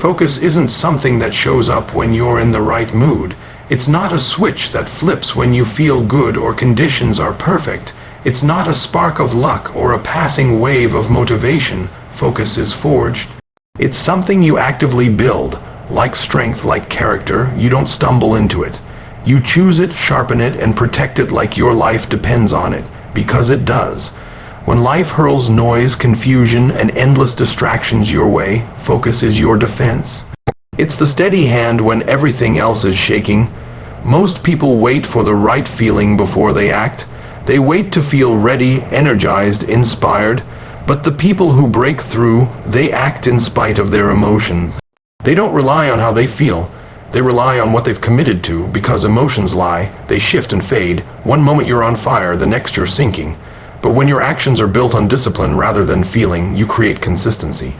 Focus isn't something that shows up when you're in the right mood. It's not a switch that flips when you feel good or conditions are perfect. It's not a spark of luck or a passing wave of motivation. Focus is forged. It's something you actively build. Like strength, like character, you don't stumble into it. You choose it, sharpen it, and protect it like your life depends on it, because it does. When life hurls noise, confusion, and endless distractions your way, focus is your defense. It's the steady hand when everything else is shaking. Most people wait for the right feeling before they act. They wait to feel ready, energized, inspired. But the people who break through, they act in spite of their emotions. They don't rely on how they feel. They rely on what they've committed to, because emotions lie. They shift and fade. One moment you're on fire, the next you're sinking. But when your actions are built on discipline rather than feeling, you create consistency.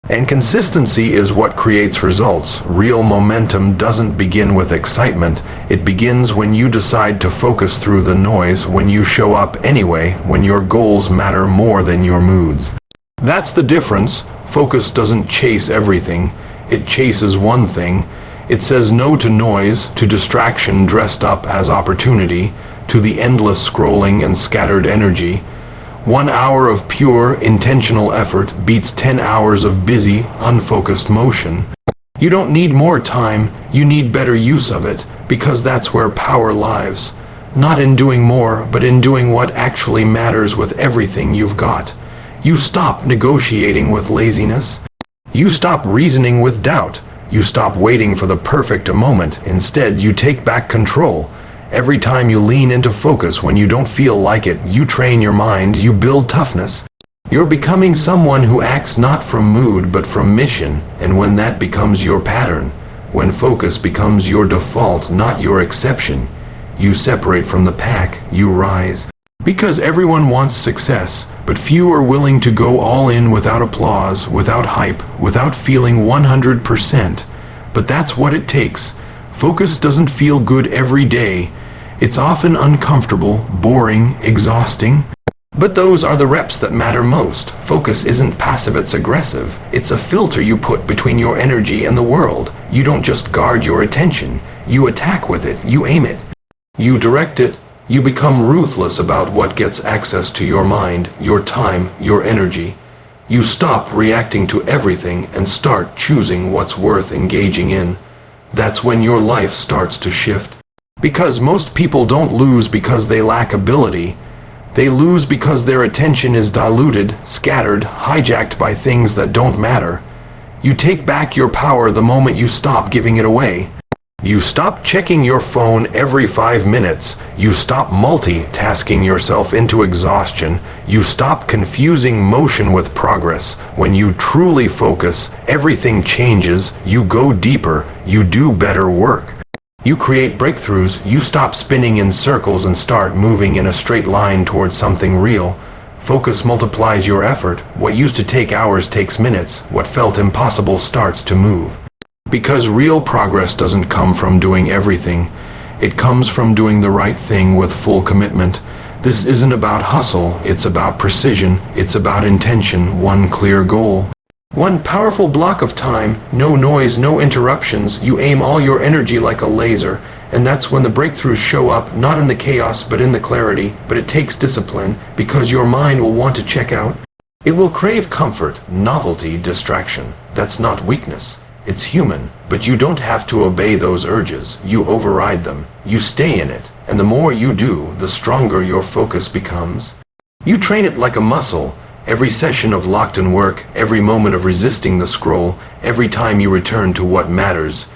And consistency is what creates results. Real momentum doesn't begin with excitement. It begins when you decide to focus through the noise, when you show up anyway, when your goals matter more than your moods. That's the difference. Focus doesn't chase everything. It chases one thing. It says no to noise, to distraction dressed up as opportunity, to the endless scrolling and scattered energy. 1 hour of pure, intentional effort beats 10 hours of busy, unfocused motion. You don't need more time, you need better use of it, because that's where power lies. Not in doing more, but in doing what actually matters with everything you've got. You stop negotiating with laziness. You stop reasoning with doubt. You stop waiting for the perfect moment. Instead, you take back control. Every time you lean into focus when you don't feel like it, you train your mind, you build toughness. You're becoming someone who acts not from mood but from mission, and when that becomes your pattern, when focus becomes your default, not your exception, you separate from the pack, you rise. Because everyone wants success, but few are willing to go all in without applause, without hype, without feeling 100%. But that's what it takes. Focus doesn't feel good every day. It's often uncomfortable, boring, exhausting. But those are the reps that matter most. Focus isn't passive, it's aggressive. It's a filter you put between your energy and the world. You don't just guard your attention. You attack with it. You aim it. You direct it. You become ruthless about what gets access to your mind, your time, your energy. You stop reacting to everything and start choosing what's worth engaging in. That's when your life starts to shift. Because most people don't lose because they lack ability. They lose because their attention is diluted, scattered, hijacked by things that don't matter. You take back your power the moment you stop giving it away. You stop checking your phone every 5 minutes. You stop multitasking yourself into exhaustion. You stop confusing motion with progress. When you truly focus, everything changes. You go deeper. You do better work. You create breakthroughs. You stop spinning in circles and start moving in a straight line towards something real. Focus multiplies your effort. What used to take hours takes minutes. What felt impossible starts to move. Because real progress doesn't come from doing everything. It comes from doing the right thing with full commitment. This isn't about hustle, it's about precision, it's about intention, one clear goal. One powerful block of time, no noise, no interruptions. You aim all your energy like a laser, and that's when the breakthroughs show up, not in the chaos but in the clarity. But it takes discipline, because your mind will want to check out. It will crave comfort, novelty, distraction. That's not weakness. It's human, but you don't have to obey those urges. You override them. You stay in it. And the more you do, the stronger your focus becomes. You train it like a muscle. Every session of locked-in work, every moment of resisting the scroll, every time you return to what matters.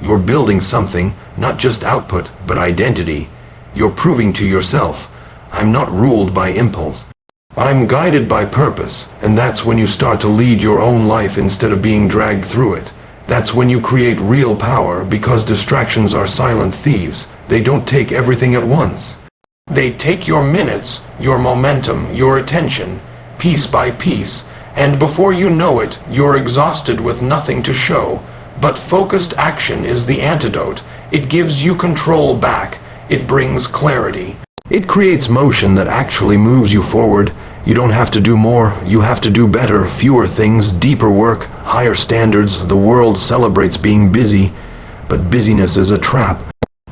You're building something, not just output, but identity. You're proving to yourself, I'm not ruled by impulse. I'm guided by purpose, and that's when you start to lead your own life instead of being dragged through it. That's when you create real power, because distractions are silent thieves. They don't take everything at once. They take your minutes, your momentum, your attention, piece by piece, and before you know it, you're exhausted with nothing to show. But focused action is the antidote. It gives you control back. It brings clarity. It creates motion that actually moves you forward. You don't have to do more, you have to do better, fewer things, deeper work, higher standards. The world celebrates being busy, but busyness is a trap.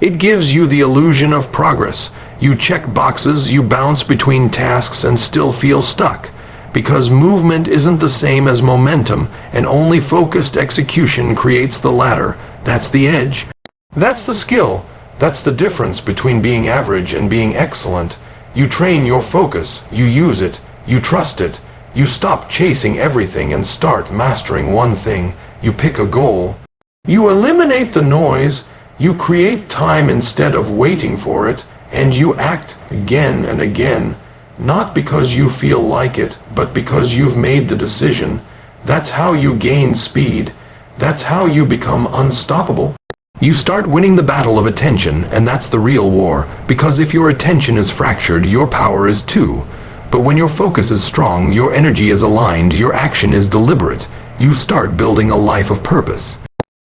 It gives you the illusion of progress. You check boxes, you bounce between tasks and still feel stuck. Because movement isn't the same as momentum, and only focused execution creates the latter. That's the edge. That's the skill. That's the difference between being average and being excellent. You train your focus, you use it, you trust it. You stop chasing everything and start mastering one thing. You pick a goal. You eliminate the noise. You create time instead of waiting for it, and you act again and again, not because you feel like it, but because you've made the decision. That's how you gain speed. That's how you become unstoppable. You start winning the battle of attention, and that's the real war, because if your attention is fractured, your power is too. But when your focus is strong, your energy is aligned, your action is deliberate, you start building a life of purpose.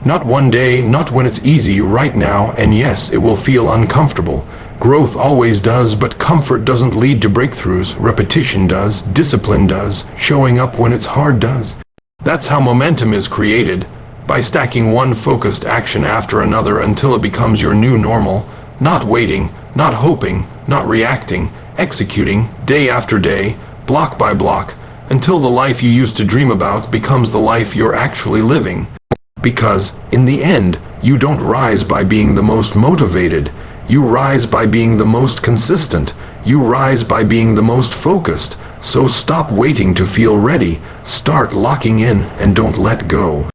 Not one day, not when it's easy, right now, and yes, it will feel uncomfortable. Growth always does, but comfort doesn't lead to breakthroughs. Repetition does, discipline does, showing up when it's hard does. That's how momentum is created, by stacking one focused action after another until it becomes your new normal. Not waiting, not hoping, not reacting, executing, day after day, block by block, until the life you used to dream about becomes the life you're actually living. Because, in the end, you don't rise by being the most motivated. You rise by being the most consistent. You rise by being the most focused. So stop waiting to feel ready. Start locking in and don't let go.